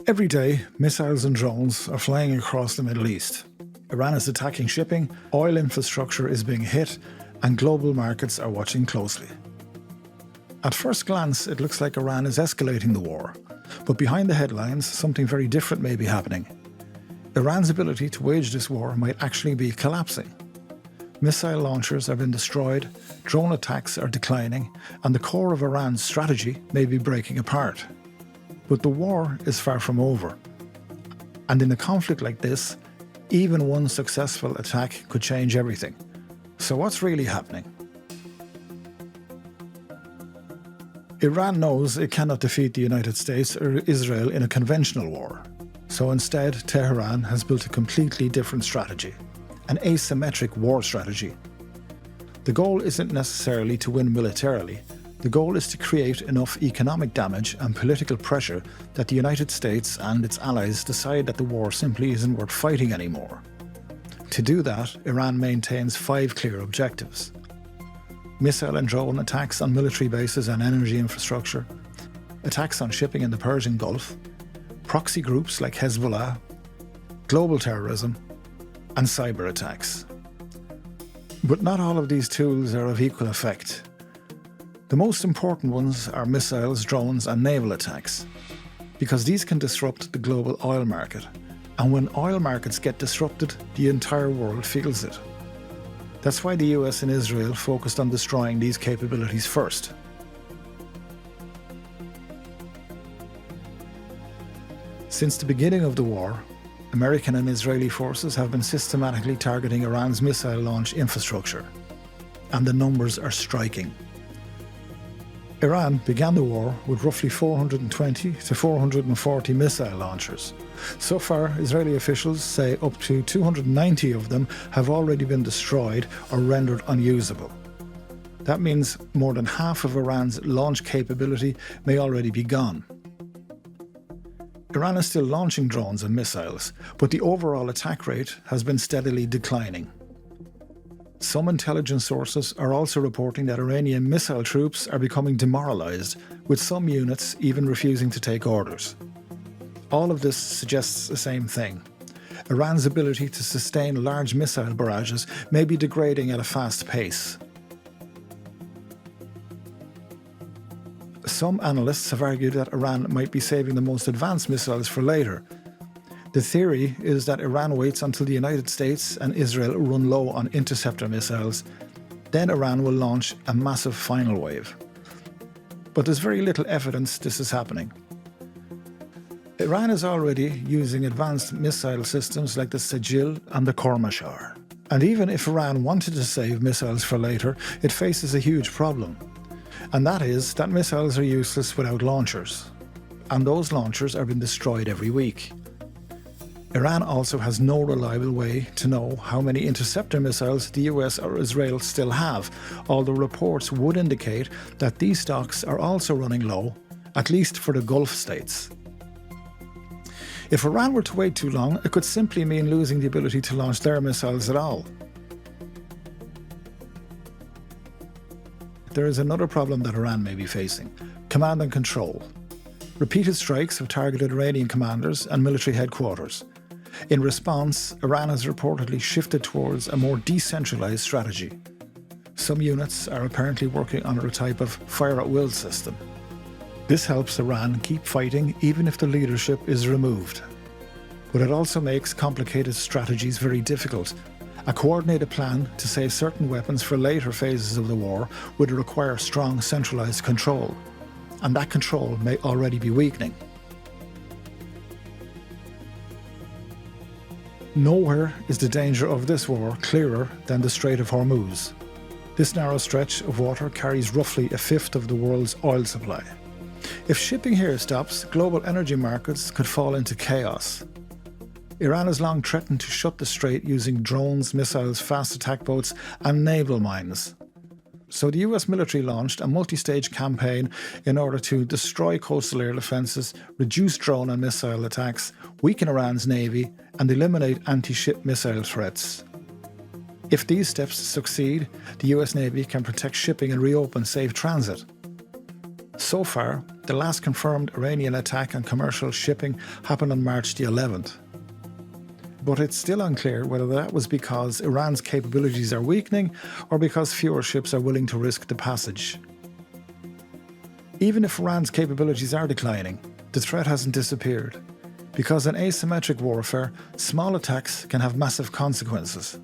Every day, missiles and drones are flying across the Middle East. Iran is attacking shipping, oil infrastructure is being hit, and global markets are watching closely. At first glance, it looks like Iran is escalating the war, but behind the headlines, something very different may be happening. Iran's ability to wage this war might actually be collapsing. Missile launchers have been destroyed, drone attacks are declining, and the core of Iran's strategy may be breaking apart. But the war is far from over. And in a conflict like this, even one successful attack could change everything. So what's really happening? Iran knows it cannot defeat the United States or Israel in a conventional war. So instead, Tehran has built a completely different strategy, an asymmetric war strategy. The goal isn't necessarily to win militarily. The goal is to create enough economic damage and political pressure that the United States and its allies decide that the war simply isn't worth fighting anymore. To do that, Iran maintains 5 clear objectives: missile and drone attacks on military bases and energy infrastructure, attacks on shipping in the Persian Gulf, proxy groups like Hezbollah, global terrorism, and cyber attacks. But not all of these tools are of equal effect. The most important ones are missiles, drones, and naval attacks, because these can disrupt the global oil market. And when oil markets get disrupted, the entire world feels it. That's why the US and Israel focused on destroying these capabilities first. Since the beginning of the war, American and Israeli forces have been systematically targeting Iran's missile launch infrastructure. And the numbers are striking. Iran began the war with roughly 420 to 440 missile launchers. So far, Israeli officials say up to 290 of them have already been destroyed or rendered unusable. That means more than half of Iran's launch capability may already be gone. Iran is still launching drones and missiles, but the overall attack rate has been steadily declining. Some intelligence sources are also reporting that Iranian missile troops are becoming demoralised, with some units even refusing to take orders. All of this suggests the same thing. Iran's ability to sustain large missile barrages may be degrading at a fast pace. Some analysts have argued that Iran might be saving the most advanced missiles for later. The theory is that Iran waits until the United States and Israel run low on interceptor missiles. Then Iran will launch a massive final wave. But there's very little evidence this is happening. Iran is already using advanced missile systems like the Sajil and the Khormashar. And even if Iran wanted to save missiles for later, it faces a huge problem. And that is that missiles are useless without launchers. And those launchers are being destroyed every week. Iran also has no reliable way to know how many interceptor missiles the US or Israel still have, although reports would indicate that these stocks are also running low, at least for the Gulf states. If Iran were to wait too long, it could simply mean losing the ability to launch their missiles at all. There is another problem that Iran may be facing: command and control. Repeated strikes have targeted Iranian commanders and military headquarters. In response, Iran has reportedly shifted towards a more decentralised strategy. Some units are apparently working under a type of fire-at-will system. This helps Iran keep fighting even if the leadership is removed. But it also makes complicated strategies very difficult. A coordinated plan to save certain weapons for later phases of the war would require strong centralised control. And that control may already be weakening. Nowhere is the danger of this war clearer than the Strait of Hormuz. This narrow stretch of water carries roughly a fifth of the world's oil supply. If shipping here stops, global energy markets could fall into chaos. Iran has long threatened to shut the strait using drones, missiles, fast attack boats, and naval mines. So the US military launched a multi-stage campaign in order to destroy coastal air defences, reduce drone and missile attacks, weaken Iran's navy, and eliminate anti-ship missile threats. If these steps succeed, the US Navy can protect shipping and reopen safe transit. So far, The last confirmed Iranian attack on commercial shipping happened on March the 11th. But it's still unclear whether that was because Iran's capabilities are weakening or because fewer ships are willing to risk the passage. Even if Iran's capabilities are declining, the threat hasn't disappeared. Because in asymmetric warfare, small attacks can have massive consequences.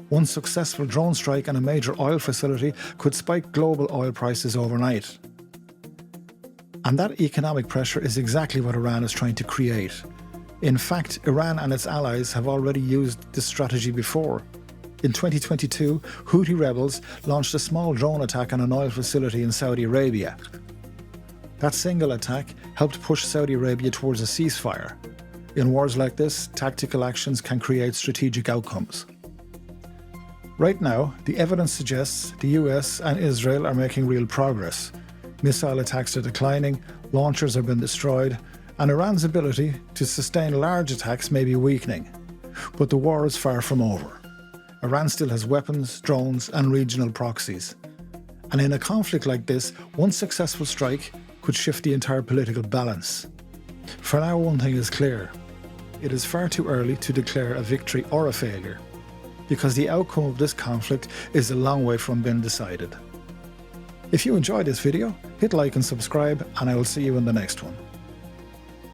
One successful drone strike on a major oil facility could spike global oil prices overnight. And that economic pressure is exactly what Iran is trying to create. In fact, Iran and its allies have already used this strategy before. In 2022, Houthi rebels launched a small drone attack on an oil facility in Saudi Arabia. That single attack helped push Saudi Arabia towards a ceasefire. In wars like this, tactical actions can create strategic outcomes. Right now, the evidence suggests the US and Israel are making real progress. Missile attacks are declining, launchers have been destroyed, and Iran's ability to sustain large attacks may be weakening. But the war is far from over. Iran still has weapons, drones, and regional proxies. And in a conflict like this, one successful strike could shift the entire political balance. For now, one thing is clear. It is far too early to declare a victory or a failure, because the outcome of this conflict is a long way from being decided. If you enjoyed this video, hit like and subscribe, and I will see you in the next one.